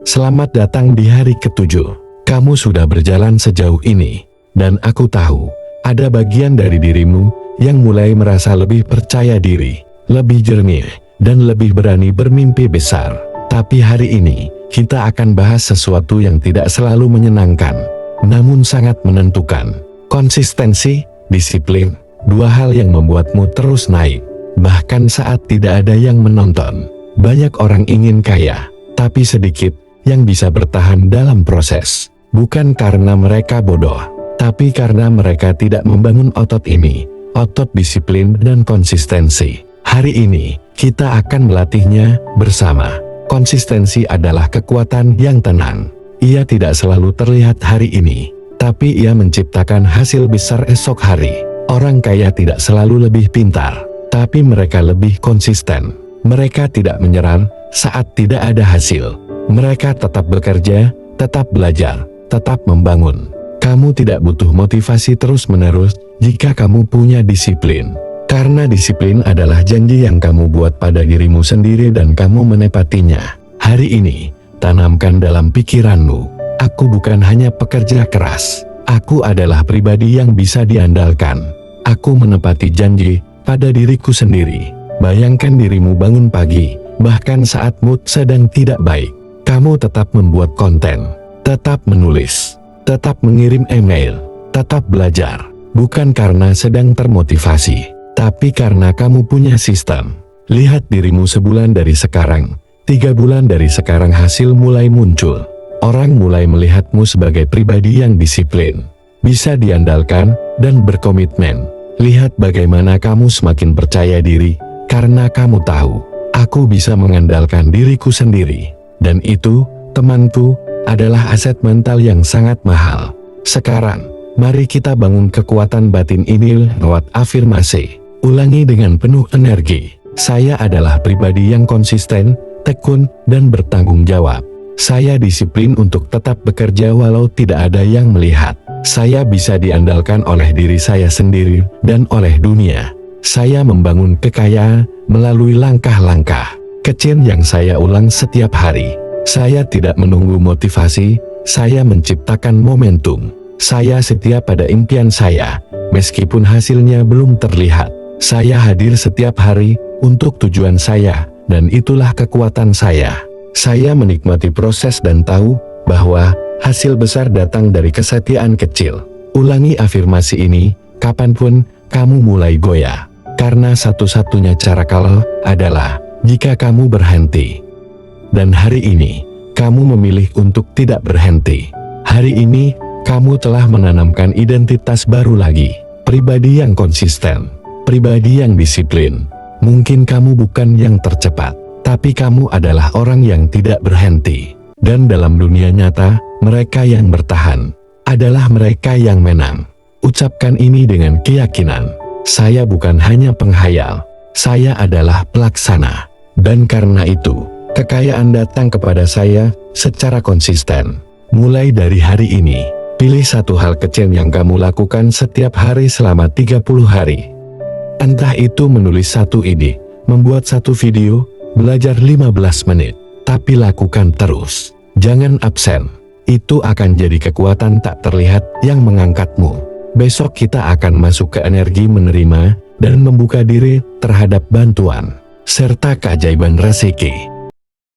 Selamat datang di hari ketujuh. Kamu sudah berjalan sejauh ini, dan aku tahu ada bagian dari dirimu yang mulai merasa lebih percaya diri, lebih jernih, dan lebih berani bermimpi besar. Tapi hari ini, kita akan bahas sesuatu yang tidak selalu menyenangkan, namun sangat menentukan. Konsistensi, disiplin, dua hal yang membuatmu terus naik, bahkan saat tidak ada yang menonton. Banyak orang ingin kaya, tapi sedikit yang bisa bertahan dalam proses. Bukan karena mereka bodoh, tapi karena mereka tidak membangun otot ini, otot disiplin dan konsistensi. Hari ini, kita akan melatihnya bersama. Konsistensi adalah kekuatan yang tenang. Ia tidak selalu terlihat hari ini, tapi ia menciptakan hasil besar esok hari. Orang kaya tidak selalu lebih pintar, tapi mereka lebih konsisten. Mereka tidak menyerah saat tidak ada hasil. Mereka tetap bekerja, tetap belajar, tetap membangun. Kamu tidak butuh motivasi terus-menerus jika kamu punya disiplin. Karena disiplin adalah janji yang kamu buat pada dirimu sendiri dan kamu menepatinya. Hari ini, tanamkan dalam pikiranmu, aku bukan hanya pekerja keras. Aku adalah pribadi yang bisa diandalkan. Aku menepati janji pada diriku sendiri. Bayangkan dirimu bangun pagi, bahkan saat mood sedang tidak baik. Kamu tetap membuat konten, tetap menulis, tetap mengirim email, tetap belajar. Bukan karena sedang termotivasi, tapi karena kamu punya sistem. Lihat dirimu sebulan dari sekarang, 3 bulan dari sekarang hasil mulai muncul. Orang mulai melihatmu sebagai pribadi yang disiplin, bisa diandalkan, dan berkomitmen. Lihat bagaimana kamu semakin percaya diri, karena kamu tahu, aku bisa mengandalkan diriku sendiri. Dan itu, temanku, adalah aset mental yang sangat mahal. Sekarang, mari kita bangun kekuatan batin ini lewat afirmasi. Ulangi dengan penuh energi. Saya adalah pribadi yang konsisten, tekun, dan bertanggung jawab. Saya disiplin untuk tetap bekerja walau tidak ada yang melihat. Saya bisa diandalkan oleh diri saya sendiri dan oleh dunia. Saya membangun kekayaan melalui langkah-langkah kecil yang saya ulang setiap hari. Saya tidak menunggu motivasi, saya menciptakan momentum. Saya setia pada impian saya, meskipun hasilnya belum terlihat. Saya hadir setiap hari untuk tujuan saya, dan itulah kekuatan saya. Saya menikmati proses dan tahu bahwa hasil besar datang dari kesetiaan kecil. Ulangi afirmasi ini kapanpun kamu mulai goyah, karena satu-satunya cara kalah adalah jika kamu berhenti. Dan hari ini, kamu memilih untuk tidak berhenti. Hari ini, kamu telah menanamkan identitas baru lagi. Pribadi yang konsisten, pribadi yang disiplin. Mungkin kamu bukan yang tercepat, tapi kamu adalah orang yang tidak berhenti. Dan dalam dunia nyata, mereka yang bertahan adalah mereka yang menang. Ucapkan ini dengan keyakinan. Saya bukan hanya penghayal, saya adalah pelaksana. Dan karena itu, kekayaan datang kepada saya secara konsisten. Mulai dari hari ini, pilih satu hal kecil yang kamu lakukan setiap hari selama 30 hari. Entah itu menulis satu ide, membuat satu video, belajar 15 menit. Tapi lakukan terus. Jangan absen. Itu akan jadi kekuatan tak terlihat yang mengangkatmu. Besok kita akan masuk ke energi menerima dan membuka diri terhadap bantuan serta keajaiban rezeki.